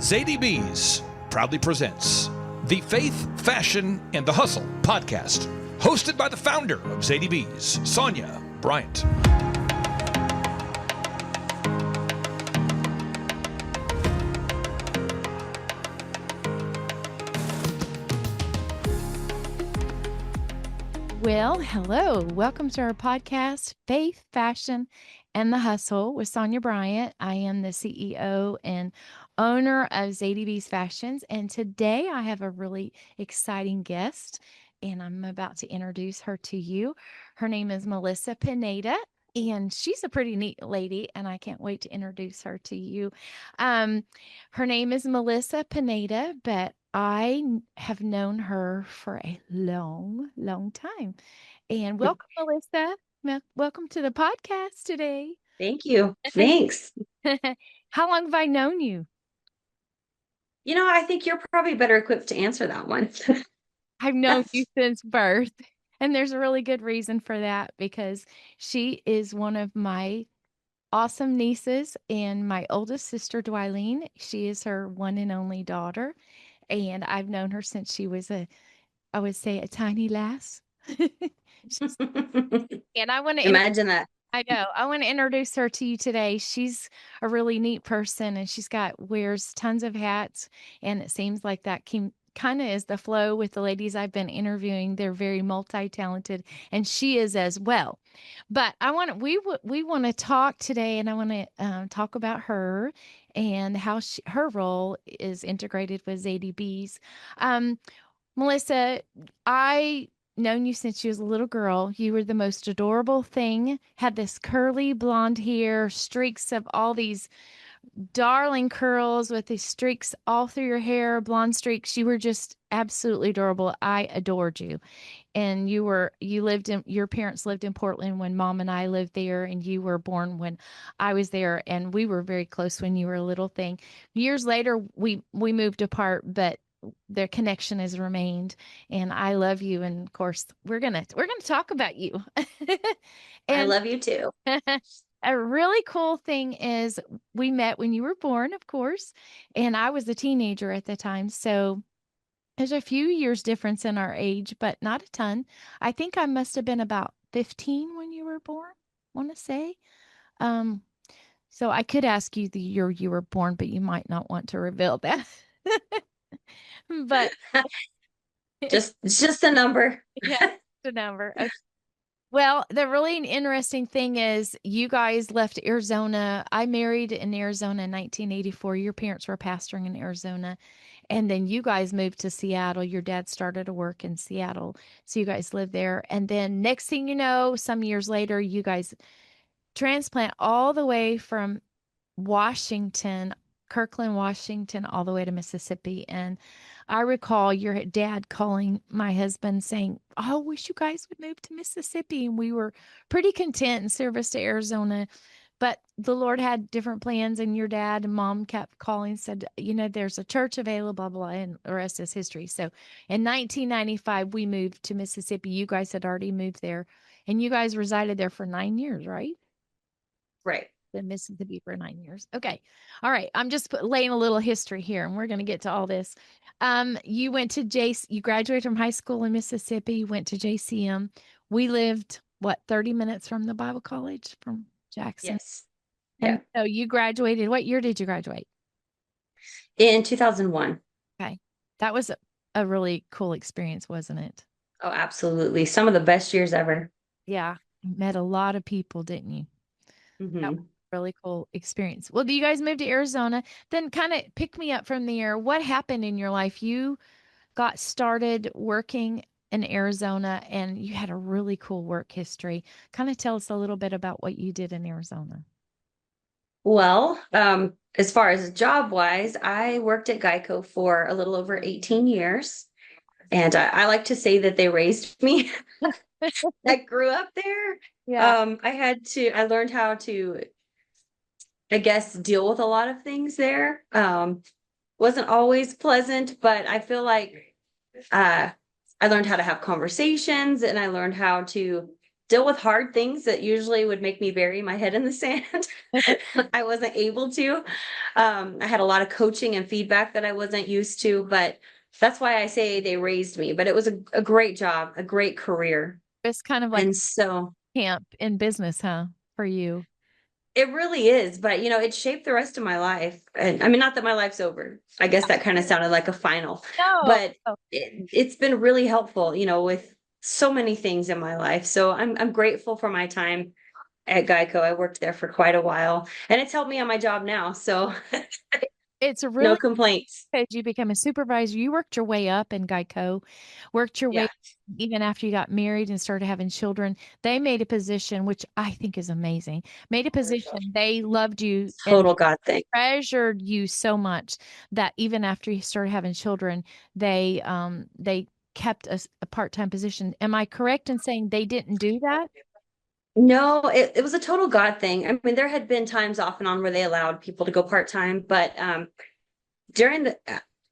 Zadie Bees proudly presents the Faith, Fashion, and the Hustle podcast, hosted by the founder of Zadie Bees, Sonia Bryant. Well, hello. Welcome to our podcast, Faith, Fashion, and the Hustle with Sonia Bryant. I am the CEO and owner of Zadie Bees Fashions, and today I have a really exciting guest, and I'm about to introduce her to you. Her name is Melissa Pineda, and she's a pretty neat lady, and I can't wait to introduce her to you. Her name is Melissa Pineda, but I have known her for a long, long time. And welcome, Melissa. Welcome to the podcast today. Thank you. Thanks. How long have I known you? I think you're probably better equipped to answer that one. I've known you since birth. And there's a really good reason for that because she is one of my awesome nieces and my oldest sister, Dwylene. She is her one and only daughter. And I've known her since she was I would say a tiny lass. And I want to imagine that. I know. I want to introduce her to you today. She's a really neat person and wears tons of hats. And it seems like that kind of is the flow with the ladies I've been interviewing. They're very multi-talented and she is as well. But we want to talk today, and I want to talk about her and how her role is integrated with Zadie Bees. Melissa, I known you since you was a little girl. You were the most adorable thing. Had this curly blonde hair, streaks of all these darling curls with these streaks all through your hair, blonde streaks. You were just absolutely adorable. I adored you. And your parents lived in Portland when Mom and I lived there, and you were born when I was there, and we were very close when you were a little thing. Years later, we moved apart, but their connection has remained, and I love you. And of course, we're gonna talk about you. I love you too. A really cool thing is we met when you were born, of course, and I was a teenager at the time. So there's a few years difference in our age, but not a ton. I think I must have been about 15 when you were born, I want to say. So I could ask you the year you were born, but you might not want to reveal that. But it's just a number. Yeah, the number. Okay. Well, the really interesting thing is you guys left Arizona. I married in Arizona in 1984. Your parents were pastoring in Arizona. And then you guys moved to Seattle. Your dad started to work in Seattle. So you guys lived there. And then next thing you know, some years later, you guys transplant all the way from Washington, Kirkland, Washington, all the way to Mississippi. And I recall your dad calling my husband saying, "Oh, I wish you guys would move to Mississippi." And we were pretty content in service to Arizona. But the Lord had different plans, and your dad and mom kept calling, said, there's a church available, blah, blah, and the rest is history. So in 1995, we moved to Mississippi. You guys had already moved there, and you guys resided there for 9 years, right? Right. In Mississippi for 9 years. Okay. All right. I'm just laying a little history here, and we're going to get to all this. You went to you graduated from high school in Mississippi, went to JCM. We lived, 30 minutes from the Bible college from Jackson? Yes. And so you graduated. What year did you graduate? In 2001. Okay. That was a really cool experience, wasn't it? Oh, absolutely. Some of the best years ever. Yeah. You met a lot of people, didn't you? Mm-hmm. That was a really cool experience. Well, you guys moved to Arizona. Then kind of pick me up from there. What happened in your life? You got started working in Arizona, and you had a really cool work history. Kind of tell us a little bit about what you did in Arizona. Well, as far as job-wise, I worked at Geico for a little over 18 years. And I like to say that they raised me. I grew up there. Yeah. I learned how to, I guess, deal with a lot of things there. Wasn't always pleasant, but I feel like I learned how to have conversations, and I learned how to deal with hard things that usually would make me bury my head in the sand. I wasn't able to. I had a lot of coaching and feedback that I wasn't used to, but that's why I say they raised me. But it was a great job, a great career. It's kind of like And so camp in business, huh, for you? it really is, but it shaped the rest of my life. And I mean, not that my life's over. I guess that kind of sounded like a final, No. but it's been really helpful, with so many things in my life. So I'm grateful for my time at Geico. I worked there for quite a while, and it's helped me on my job now. So It's no really complaints. because you become a supervisor. You worked your way up in Geico, worked your way Yeah, even after you got married and started having children. They made a position, which I think is amazing, made a position. They loved you and total God thing. treasured you so much that even after you started having children, they kept a part-time position. Am I correct in saying they didn't do that? No, it was a total God thing. I mean, there had been times off and on where they allowed people to go part-time, but during the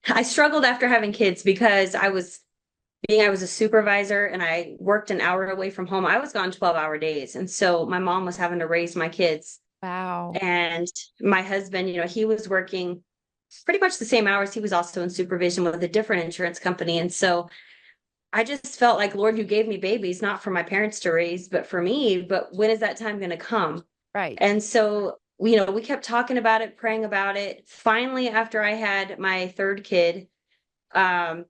I struggled after having kids because I was a supervisor and I worked an hour away from home. I was gone 12-hour days. And so my mom was having to raise my kids. Wow. And my husband, he was working pretty much the same hours. He was also in supervision with a different insurance company. And so I just felt like, Lord, you gave me babies, not for my parents to raise, but for me. But when is that time going to come? Right. And so, we kept talking about it, praying about it. Finally, after I had my third kid, um,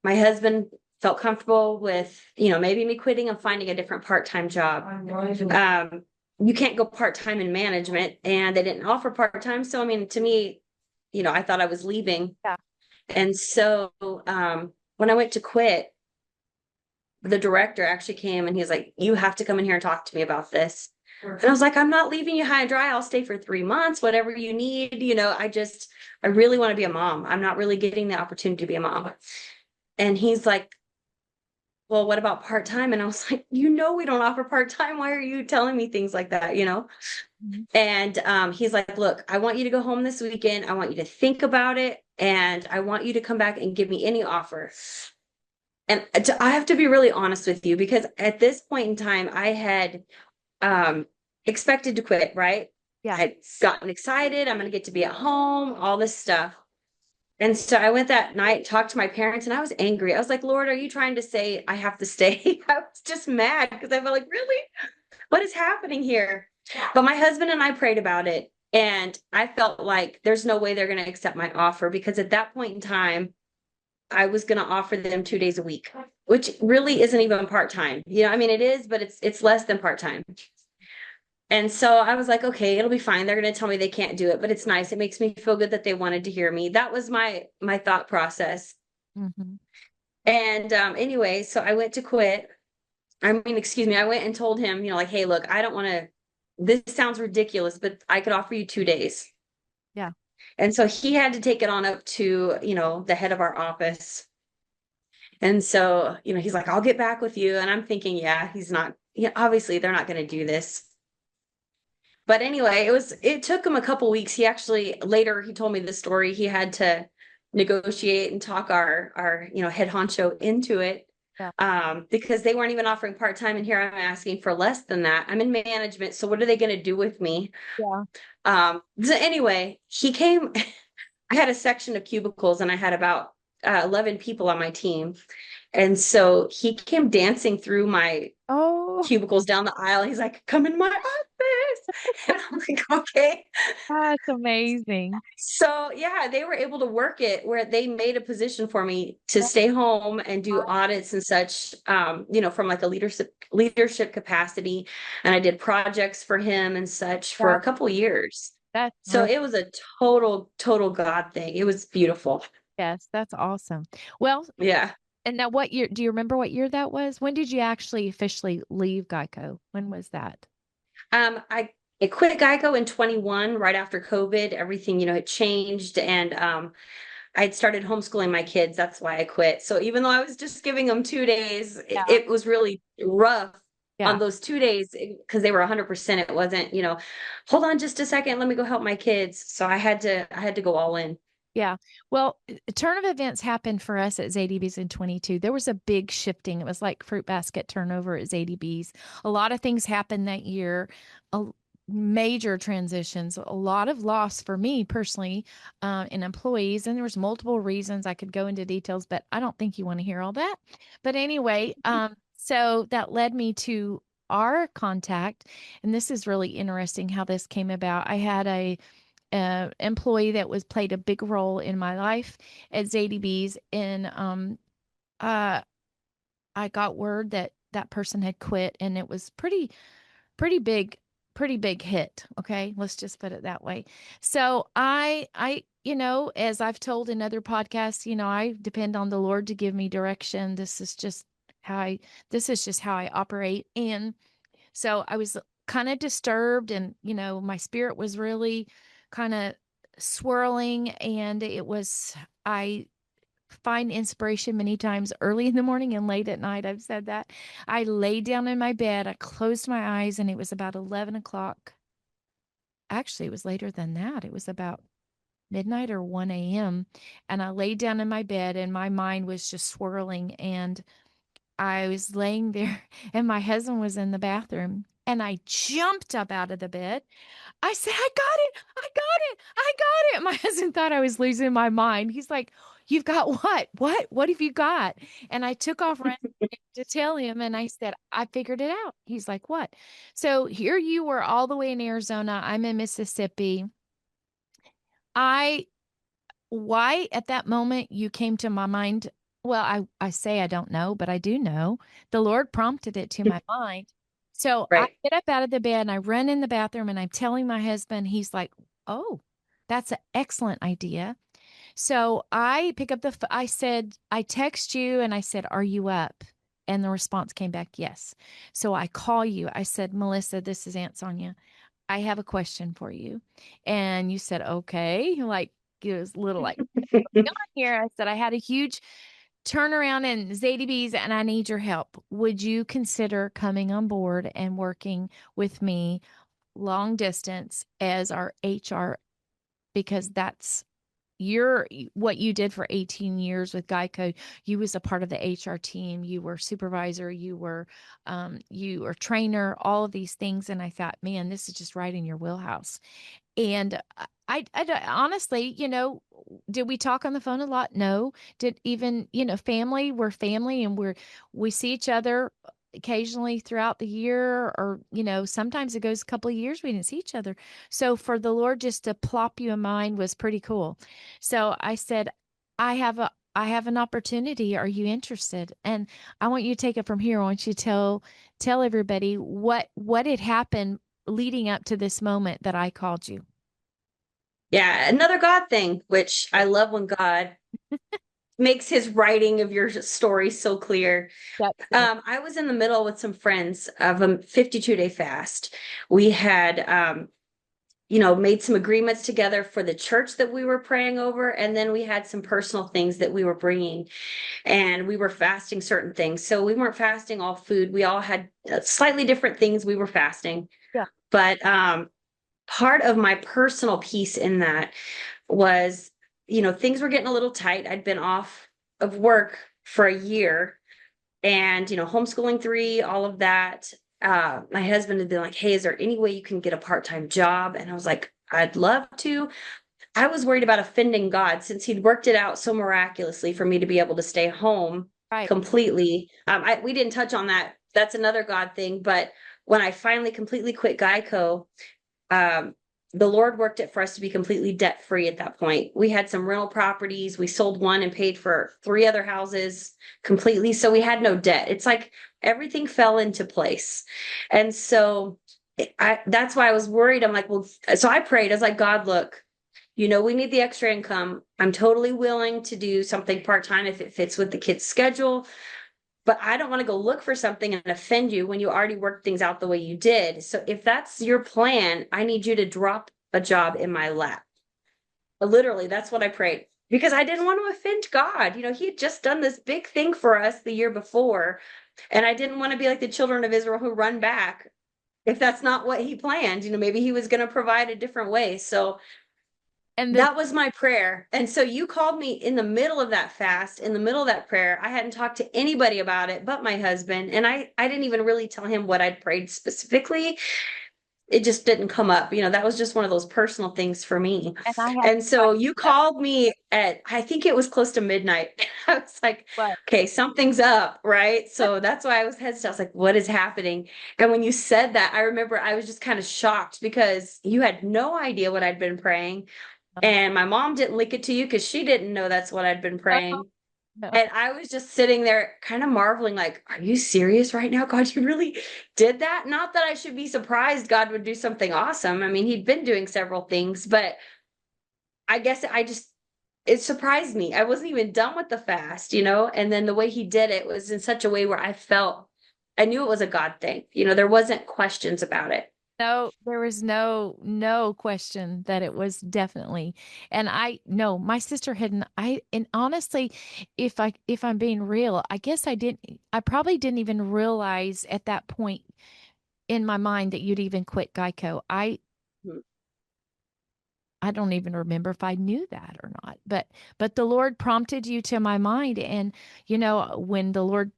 my husband felt comfortable with, maybe me quitting and finding a different part-time job. You can't go part-time in management, and they didn't offer part-time. So, I mean, to me, I thought I was leaving. Yeah. And so, when I went to quit, the director actually came and he was like, you have to come in here and talk to me about this. And I was like, I'm not leaving you high and dry. I'll stay for 3 months, whatever you need. I really want to be a mom. I'm not really getting the opportunity to be a mom. And he's like, well, what about part-time? And I was like, we don't offer part-time. Why are you telling me things like that? Mhm. And he's like, look, I want you to go home this weekend. I want you to think about it. And I want you to come back and give me any offer. And I have to be really honest with you, because at this point in time, I had expected to quit, right? Yeah. I'd gotten excited. I'm going to get to be at home, all this stuff. And so I went that night, talked to my parents, and I was angry. I was like, Lord, are you trying to say I have to stay? I was just mad because I felt like, really? What is happening here? But my husband and I prayed about it. And I felt like there's no way they're going to accept my offer, because at that point in time, I was going to offer them 2 days a week, which really isn't even part-time. I mean, it is, but it's less than part-time. And so I was like, okay, it'll be fine. They're going to tell me they can't do it, but it's nice. It makes me feel good that they wanted to hear me. That was my thought process. Mm-hmm. And anyway, so I went to quit. I mean, excuse me, I went and told him, like, hey, look, I don't want to, this sounds ridiculous, but I could offer you 2 days. Yeah. And so he had to take it on up to, the head of our office. And so, he's like, I'll get back with you. And I'm thinking, yeah, he's not, obviously they're not going to do this. But anyway, it took him a couple weeks. Later he told me the story. He had to negotiate and talk our head honcho into it. Yeah. Because they weren't even offering part-time, and here I'm asking for less than that. I'm in management, so what are they going to do with me? Yeah. So anyway, he came. I had a section of cubicles, and I had about 11 people on my team. And so he came dancing through my Oh, cubicles down the aisle. He's like, come in my office. And I'm like, okay. that's amazing. So yeah, they were able to work it where they made a position for me to stay home and do audits and such, from like a leadership capacity. And I did projects for him and such for Yeah. a couple years. That's So really, it was a total God thing. It was beautiful. yes, that's awesome. Well, Yeah. and now what year, do you remember what year that was? When did you actually officially leave Geico? When was that? I quit Geico in 21, right after COVID. Everything, had changed, and I had started homeschooling my kids. That's why I quit. So even though I was just giving them 2 days, Yeah. it was really rough Yeah. on those 2 days because they were 100%. It wasn't, hold on just a second, let me go help my kids. So I had to go all in. Yeah. Well, a turn of events happened for us at Zadie's in 22. There was a big shifting. It was like fruit basket turnover at Zadie's. A lot of things happened that year, a, major transitions, a lot of loss for me personally, in employees. And there was multiple reasons. I could go into details, but I don't think you want to hear all that. But anyway, so that led me to our contact. And this is really interesting how this came about. I had a employee that was played a big role in my life at Zadie's, and uh, I got word that that person had quit, and it was pretty big, pretty big hit. Okay, let's just put it that way. So as I've told in other podcasts, I depend on the Lord to give me direction. How I, this is just how I operate, and so I was kind of disturbed, and my spirit was really kind of swirling, and I find inspiration many times early in the morning and late at night. I've said that. I laid down in my bed, I closed my eyes, and it was about 11 o'clock. Actually, it was later than that. It was about midnight or 1 a.m. And I laid down in my bed, and my mind was just swirling. And I was laying there, and my husband was in the bathroom, and I jumped up out of the bed. I said, I got it. I got it. I got it. My husband thought I was losing my mind. He's like, you've got what? What have you got? And I took off running to tell him. And I said, I figured it out. He's like, what? So here you were all the way in Arizona. I'm in Mississippi. I Why at that moment you came to my mind? Well, I say I don't know, but I do know. The Lord prompted it to my mind. So I Right. get up out of the bed and I run in the bathroom and I'm telling my husband. He's like, "Oh, that's an excellent idea." So I pick up I said, I text you and I said, "Are you up?" And the response came back, "Yes." So I call you. I said, "Melissa, this is Aunt Sonia. I have a question for you." And you said, "Okay." Like, it was a little like, "What's going on here?" I said, "I had a huge turnaround in Zadie's and I need your help. Would you consider coming on board and working with me long distance as our HR? Because that's what you did for 18 years with Geico. You was a part of the HR team. You were supervisor. You were trainer, all of these things." And I thought, man, this is just right in your wheelhouse. And honestly, did we talk on the phone a lot? No. Did even, family, we're family, and we see each other occasionally throughout the year, or, sometimes it goes a couple of years we didn't see each other. So for the Lord just to plop you in mind was pretty cool. So I said, I have an opportunity. Are you interested? And I want you to take it from here. I want you to tell everybody what had happened leading up to this moment that I called you. Yeah, another God thing, which I love when God makes his writing of your story so clear. Yep. I was in the middle with some friends of a 52-day fast. We had made some agreements together for the church that we were praying over, and then we had some personal things that we were bringing, and we were fasting certain things. So we weren't fasting all food. We all had slightly different things we were fasting. Yeah. But part of my personal piece in that was, things were getting a little tight. I'd been off of work for a year, and, homeschooling three, all of that. My husband had been like, "Hey, is there any way you can get a part-time job?" And I was like, "I'd love to." I was worried about offending God since he'd worked it out so miraculously for me to be able to stay home Right. completely. We didn't touch on that. That's another God thing. But when I finally completely quit Geico, um, the Lord worked it for us to be completely debt free at that point. We had some rental properties. We sold one and paid for three other houses completely. So we had no debt. It's like everything fell into place. And so that's why I was worried. I'm like, well, so I prayed. I was like, "God, look, we need the extra income. I'm totally willing to do something part-time if it fits with the kids' schedule. But I don't want to go look for something and offend you when you already worked things out the way you did. So if that's your plan, I need you to drop a job in my lap." Literally, that's what I prayed, because I didn't want to offend God. He had just done this big thing for us the year before. And I didn't want to be like the children of Israel who run back if that's not what he planned. Maybe he was going to provide a different way. So And the That was my prayer. And so you called me in the middle of that fast, in the middle of that prayer. I hadn't talked to anybody about it but my husband. And I didn't even really tell him what I'd prayed specifically. It just didn't come up. That was just one of those personal things for me. and I had And so you called me at, I think it was close to midnight. I was like, what? okay, something's up, right? So that's why I was hesitant. I was like, what is happening? And when you said that, I remember I was just kind of shocked because you had no idea what I'd been praying. And my mom didn't link it to you because she didn't know that's what I'd been praying. No. And I was just sitting there kind of marveling, like, are you serious right now? God, you really did that? Not that I should be surprised God would do something awesome. I mean, he'd been doing several things, but I guess it surprised me. I wasn't even done with the fast, and then the way he did it was in such a way where I knew it was a God thing. There wasn't questions about it. No, there was no question that it was definitely. And I no, my sister hadn't. And honestly, if I'm being real, I guess I probably didn't even realize at that point in my mind that you'd even quit Geico. Hmm. I don't even remember if I knew that or not. But the Lord prompted you to my mind. And when the Lord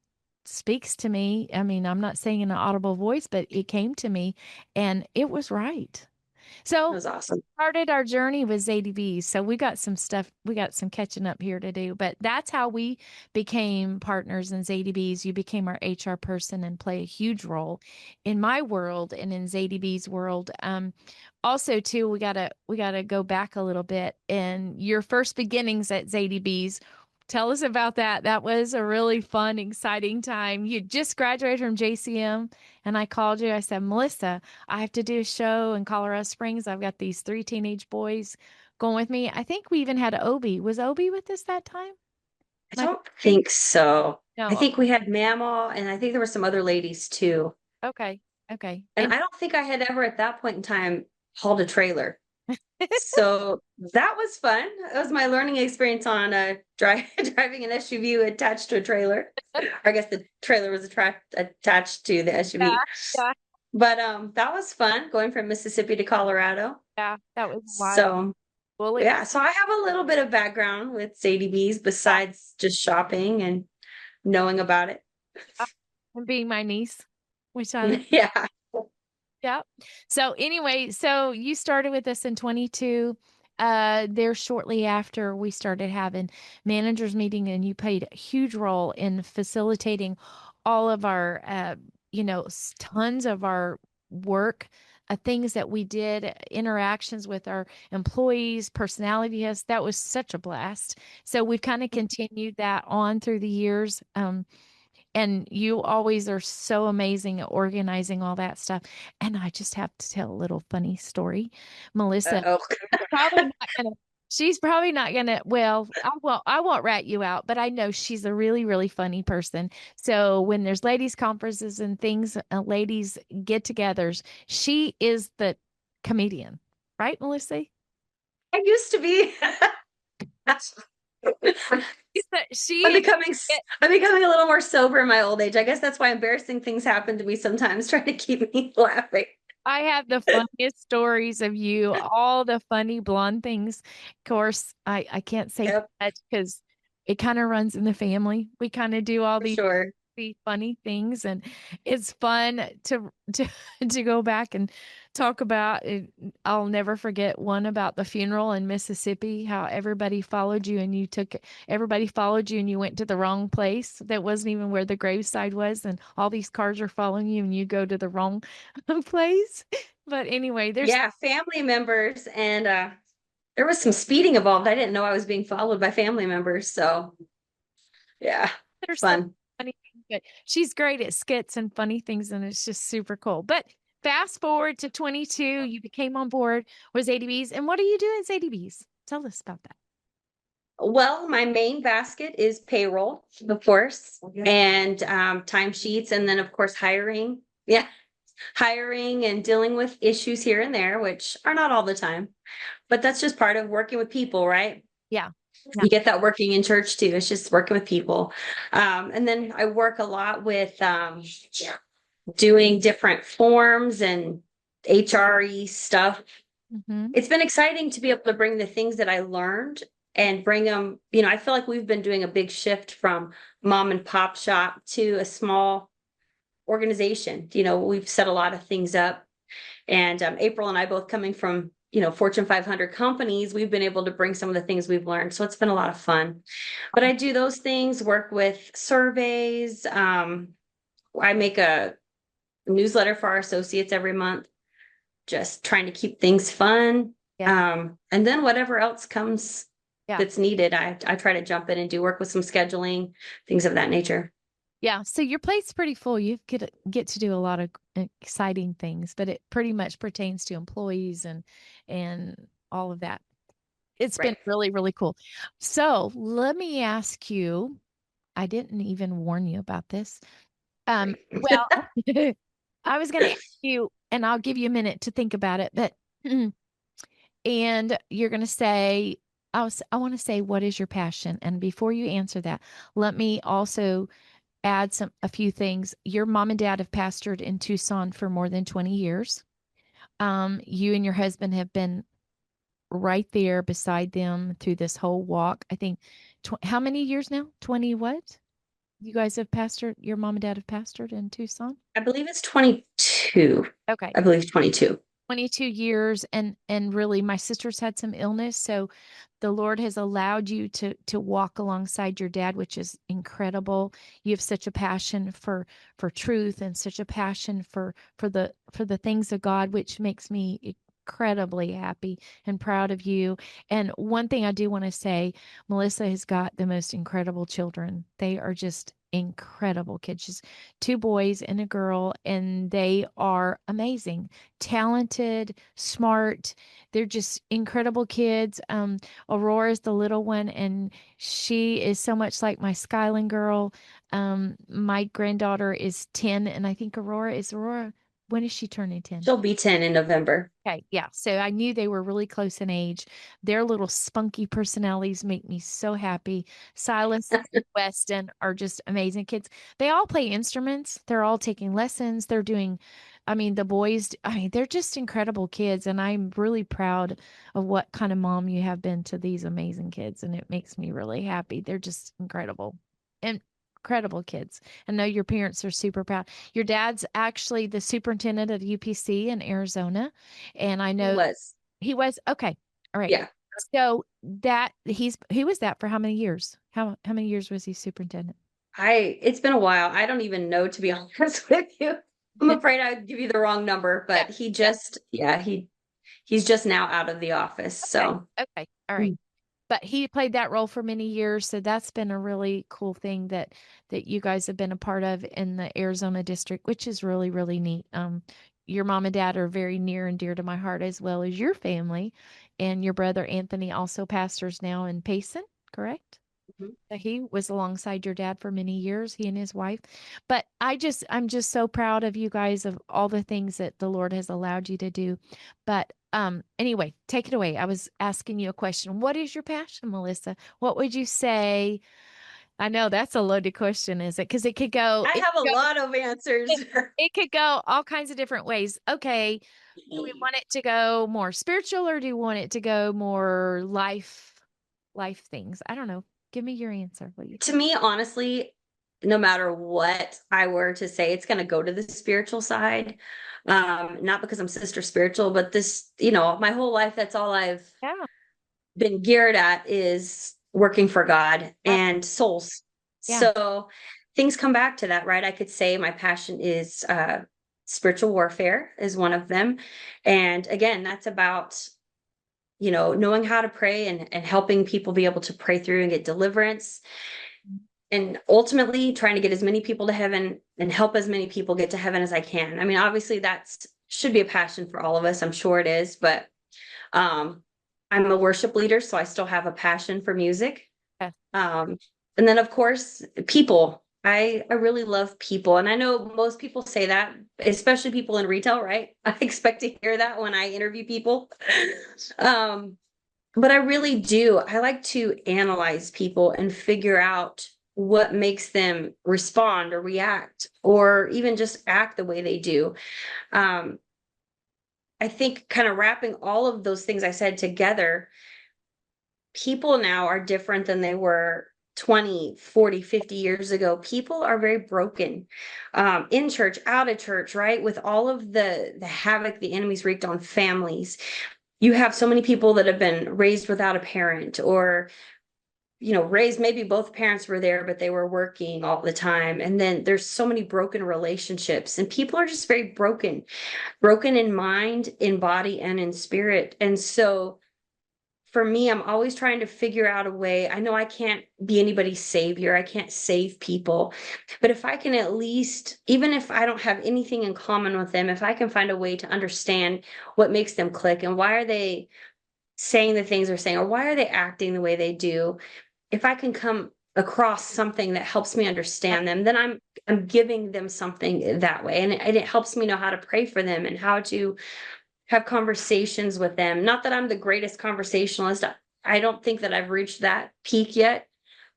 speaks to me, I mean, I'm not saying in an audible voice, but it came to me and it was right. It So was awesome. started our journey with ZDB. So we got some catching up here to do, but that's how we became partners in ZDBs. You became our HR person and play a huge role in my world and in ZDB's world. Also too, we gotta go back a little bit in your first beginnings at ZDB's. Tell us about that. That was a really fun, exciting time. You just graduated from JCM and I called you. I said, Melissa, I have to do a show in Colorado Springs. I've got these 3 teenage boys going with me. I think we even had Obi. Was Obi with us that time? I My, don't think so. I no. think we had Mamaw, and I think there were some other ladies too. Okay. Okay. And And I don't think I had ever at that point in time hauled a trailer. So that was fun. That was my learning experience on driving an SUV attached to a trailer. Or I guess the trailer was attached to the yeah, SUV. yeah, But that was fun going from Mississippi to Colorado. yeah. That was wild. So Well, yeah, so I have a little bit of background with Sadie B's besides just shopping and knowing about it. and being my niece, which I Yeah. yeah. So anyway, so you started with us in 22. There shortly after we started having managers meeting, and you played a huge role in facilitating all of our, tons of our work, things that we did, interactions with our employees, personality tests. That was such a blast. So we've kind of continued that on through the years. And you always are so amazing at organizing all that stuff. And I just have to tell a little funny story. Melissa Oh, probably not gonna she's probably not gonna well, I won't rat you out, but I know she's a really, really funny person. So when there's ladies conferences and things, ladies get-togethers, she is the comedian, right, Melissa? I used to be. She I'm is becoming I'm becoming a little more sober in my old age. I guess that's why embarrassing things happen to me sometimes, trying to keep me laughing. I have the funniest stories of you, all the funny blonde things. Of course, I can't say too Yep, much because it kind of runs in the family. We kind of do all for these sure. funny things, and it's fun to to go back and talk about it. I'll never forget one about the funeral in Mississippi, how everybody followed you and you went to the wrong place. That wasn't even where the graveside was, and all these cars are following you and you go to the wrong place. But anyway, Yeah, family members, and there was some speeding involved. I didn't know I was being followed by family members. So yeah, there's so fun. funny things, but she's great at skits and funny things, and it's just super cool. But fast forward to 22, you became on board with ADBs. And what are you doing at ADBs? Tell us about that. Well, my main basket is payroll, of course, and timesheets, and then of course hiring. Yeah, hiring and dealing with issues here and there, which are not all the time, but that's just part of working with people, right? Yeah. Yeah. You get that working in church too. It's just working with people. And then I work a lot with doing different forms and HRE stuff it's been exciting to be able to bring the things that I learned and bring them, I feel like we've been doing a big shift from mom and pop shop to a small organization. We've set a lot of things up, and April and I both coming from, Fortune 500 companies, we've been able to bring some of the things we've learned. So it's been a lot of fun, but I do those things, work with surveys. I make a newsletter for our associates every month, just trying to keep things fun. Yeah. And then whatever else comes Yeah. that's needed, I try to jump in and do work with some scheduling, things of that nature. Yeah. So your plate's pretty full. You get to do a lot of exciting things, but it pretty much pertains to employees and all of that. It's been really, really cool. So let me ask you, I didn't even warn you about this. Well, I was going to ask you, and I'll give you a minute to think about it, but, and you're going to say, I want to say, what is your passion? And before you answer that, let me also add a few things. Your mom and dad have pastored in Tucson for more than 20 years. You and your husband have been right there beside them through this whole walk. I think, how many years now? 20 what? You guys have pastored, your mom and dad have pastored in Tucson? I believe it's 22. Okay. I believe 22. 22 years, and really my sister's had some illness, so the Lord has allowed you to walk alongside your dad, which is incredible. You have such a passion for truth and such a passion for the things of God, which makes me incredibly happy and proud of you. And one thing I do want to say, Melissa has got the most incredible children. They are just incredible kids. She's two boys and a girl, and they are amazing, talented, smart. They're just incredible kids. Aurora's the little one, and she is so much like my Skyland girl. My granddaughter is 10, and I think Aurora, when is she turning 10? She'll be 10 in November. Okay, yeah. So I knew they were really close in age. Their little spunky personalities make me so happy. Silas and Weston are just amazing kids. They all play instruments. They're all taking lessons. The boys, they're just incredible kids. And I'm really proud of what kind of mom you have been to these amazing kids. And it makes me really happy. They're just incredible. Incredible kids. I know your parents are super proud. Your dad's actually the superintendent at UPC in Arizona, and I know he was okay. All right. Yeah. So that he was that for how many years? How many years was he superintendent? It's been a while. I don't even know, to be honest with you. I'm afraid I'd give you the wrong number, but he's just now out of the office. So okay. All right. But he played that role for many years, so that's been a really cool thing that you guys have been a part of in the Arizona district, which is really, really neat. Your mom and dad are very near and dear to my heart, as well as your family, and your brother Anthony also pastors now in Payson, correct? So he was alongside your dad for many years, he and his wife. But I'm just so proud of you guys, of all the things that the Lord has allowed you to do. But anyway, take it away. I was asking you a question. What is your passion, Melissa? What would you say? I know that's a loaded question, is it? Because it could go. I have a lot of answers. It could go all kinds of different ways. Okay, do we want it to go more spiritual, or do you want it to go more life things? I don't know. Give me your answer. To me, honestly, no matter what I were to say, it's going to go to the spiritual side. Not because I'm sister spiritual, but this, my whole life, that's all I've been geared at, is working for God and souls. Yeah. So things come back to that, right? I could say my passion is spiritual warfare is one of them. And again, that's about knowing how to pray and helping people be able to pray through and get deliverance, and ultimately trying to get as many people to heaven and help as many people get to heaven as I can. I mean, obviously should be a passion for all of us. I'm sure it is, but I'm a worship leader, so I still have a passion for music. Yeah. And then of course, people. I really love people. And I know most people say that, especially people in retail, right? I expect to hear that when I interview people. But I really do. I like to analyze people and figure out what makes them respond or react or even just act the way they do. I I think kind of wrapping all of those things I said together, people now are different than they were 20, 40, 50 years ago. People are very broken, in church, out of church, right? With all of the havoc the enemy's wreaked on families. You have so many people that have been raised without a parent, or raised, maybe both parents were there, but they were working all the time. And then there's so many broken relationships, and people are just very broken in mind, in body, and in spirit. And so for me, I'm always trying to figure out a way. I know I can't be anybody's savior. I can't save people. But if I can at least, even if I don't have anything in common with them, if I can find a way to understand what makes them click and why are they saying the things they're saying, or why are they acting the way they do, if I can come across something that helps me understand them, then I'm giving them something that way. And it helps me know how to pray for them and how to have conversations with them. Not that I'm the greatest conversationalist. I don't think that I've reached that peak yet,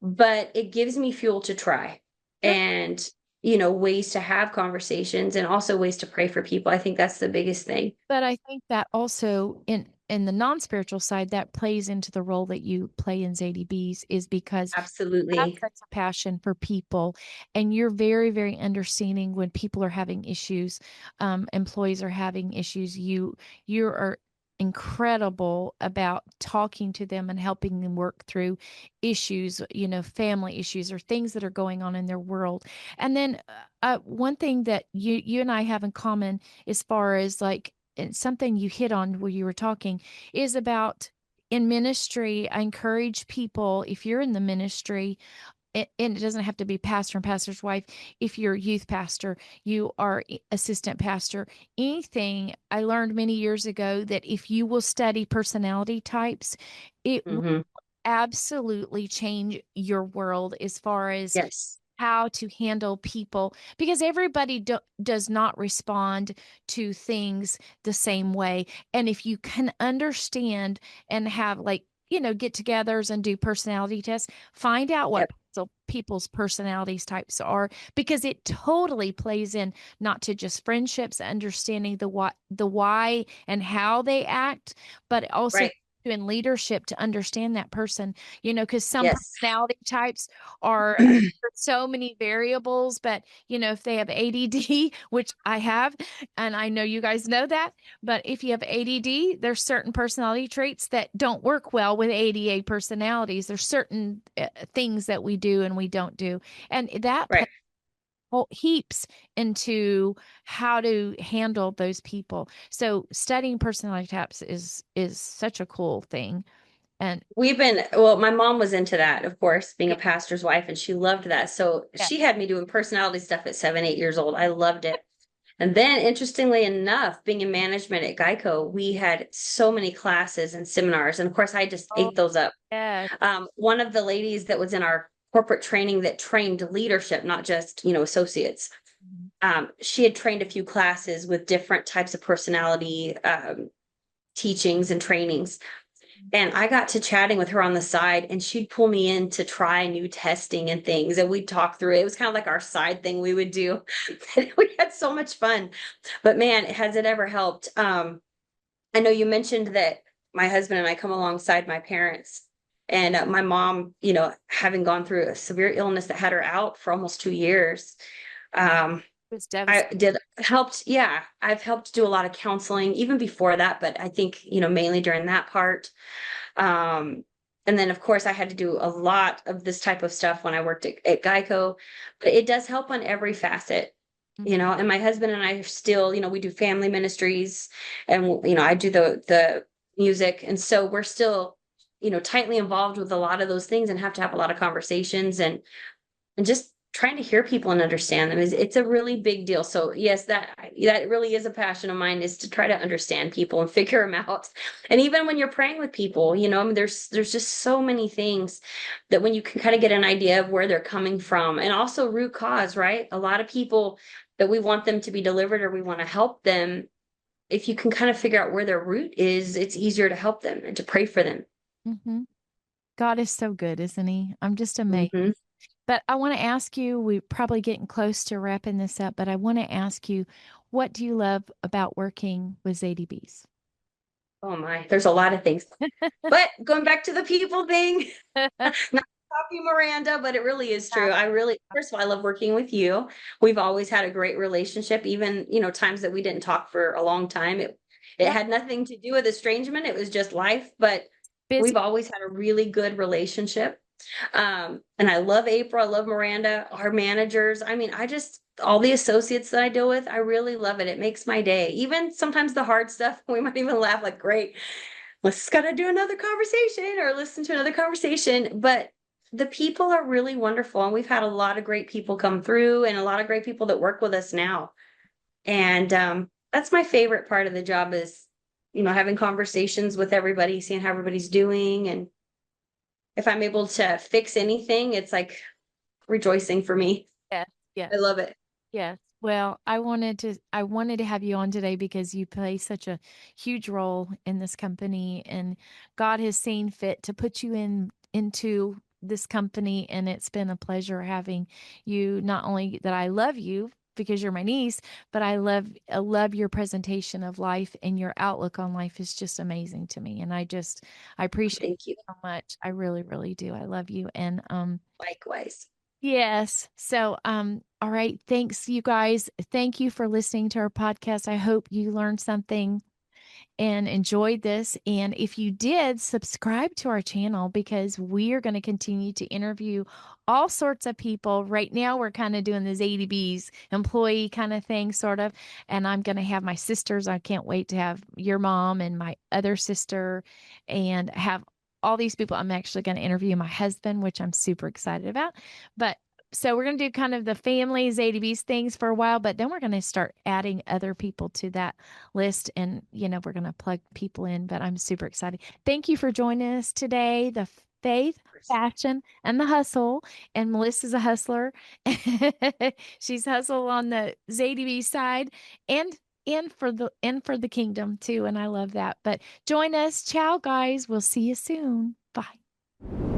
but it gives me fuel to try, and ways to have conversations, and also ways to pray for people. I think that's the biggest thing. But I think that also in the non-spiritual side, that plays into the role that you play in Zadie Bees, is because you have Absolutely. such a passion for people, and you're very, very understanding when people are having issues, employees are having issues. You are incredible about talking to them and helping them work through issues, family issues or things that are going on in their world. And then one thing that you and I have in common, as far as like, and something you hit on where you were talking, is about in ministry. I encourage people, if you're in the ministry, and it doesn't have to be pastor and pastor's wife. If you're youth pastor, you are assistant pastor, anything. I learned many years ago that if you will study personality types, it will Hmm. absolutely change your world as far as Yes. how to handle people, because everybody does not respond to things the same way. And if you can understand and have, like, get-togethers and do personality tests, find out what Yep. people's personalities types are, because it totally plays in not to just friendships, understanding the why and how they act, but also Right. in leadership to understand that person, because some Yes. personality types are so many variables. But if they have ADD, which I have, and I know you guys know that, but if you have ADD, there's certain personality traits that don't work well with ADA personalities. There's certain things that we do and we don't do, and that Right. heaps into how to handle those people. So studying personality types is such a cool thing. And Well, my mom was into that, of course, being a pastor's wife, and she loved that. So yeah. she had me doing personality stuff at 7, 8 years old. I loved it. And then, interestingly enough, being in management at Geico, we had so many classes and seminars. And of course, I just Oh, ate those up. yeah. One of the ladies that was in our corporate training that trained leadership, not just, associates, she had trained a few classes with different types of personality teachings and trainings. And I got to chatting with her on the side, and she'd pull me in to try new testing and things, and we'd talk through it. It was kind of like our side thing we would do. We had so much fun. But man, has it ever helped? I know you mentioned that my husband and I come alongside my parents, and my mom, having gone through a severe illness that had her out for almost 2 years. Um, It was I devastating. did helped. Yeah, I've helped do a lot of counseling even before that, but I think, mainly during that part. Um, and then of course I had to do a lot of this type of stuff when I worked at Geico, but it does help on every facet, and my husband and I are still, we do family ministries, and, I do the music. And so we're still, tightly involved with a lot of those things, and have to have a lot of conversations, and just trying to hear people and understand them it's a really big deal. So yes, that really is a passion of mine, is to try to understand people and figure them out. And even when you're praying with people, I mean, there's just so many things that when you can kind of get an idea of where they're coming from, and also root cause, right? A lot of people that we want them to be delivered, or we want to help them, if you can kind of figure out where their root is, it's easier to help them and to pray for them. Mm-hmm. God is so good, isn't he? I'm just amazed. Hmm. But I want to ask you, we're probably getting close to wrapping this up, but I want to ask you, what do you love about working with Zadie Bees? Oh my, there's a lot of things. But going back to the people thing, not copy Miranda, but it really is true. First of all, I love working with you. We've always had a great relationship, even, times that we didn't talk for a long time. It Yeah. had nothing to do with estrangement. It was just life, but Busy. we've always had a really good relationship. And I love April. I love Miranda, our managers. I mean, all the associates that I deal with, I really love it. It makes my day. Even sometimes the hard stuff, we might even laugh like, great, let's gotta do another conversation or listen to another conversation. But the people are really wonderful. And we've had a lot of great people come through and a lot of great people that work with us now. And that's my favorite part of the job is, having conversations with everybody, seeing how everybody's doing. And if I'm able to fix anything, it's like rejoicing for me. Yes, yes, I love it. yes. Well, I wanted to have you on today because you play such a huge role in this company, and God has seen fit to put you into this company, and it's been a pleasure having you. Not only that I love you because you're my niece, but I love your presentation of life, and your outlook on life is just amazing to me. And I appreciate Thank you. you so much. I really, really do. I love you. And Likewise. yes. So, all right. Thanks, you guys. Thank you for listening to our podcast. I hope you learned something and enjoyed this. And if you did, subscribe to our channel because we are going to continue to interview all sorts of people. Right now, we're kind of doing this ADB's employee kind of thing, sort of. And I'm going to have my sisters. I can't wait to have your mom and my other sister and have all these people. I'm actually going to interview my husband, which I'm super excited about. But so we're going to do kind of the families, ADB's things for a while, but then we're going to start adding other people to that list. And, we're going to plug people in, but I'm super excited. Thank you for joining us today. The faith, fashion, and the hustle. And Melissa's a hustler. She's hustle on the Zadie side and for the kingdom too. And I love that. But join us. Ciao, guys. We'll see you soon. Bye.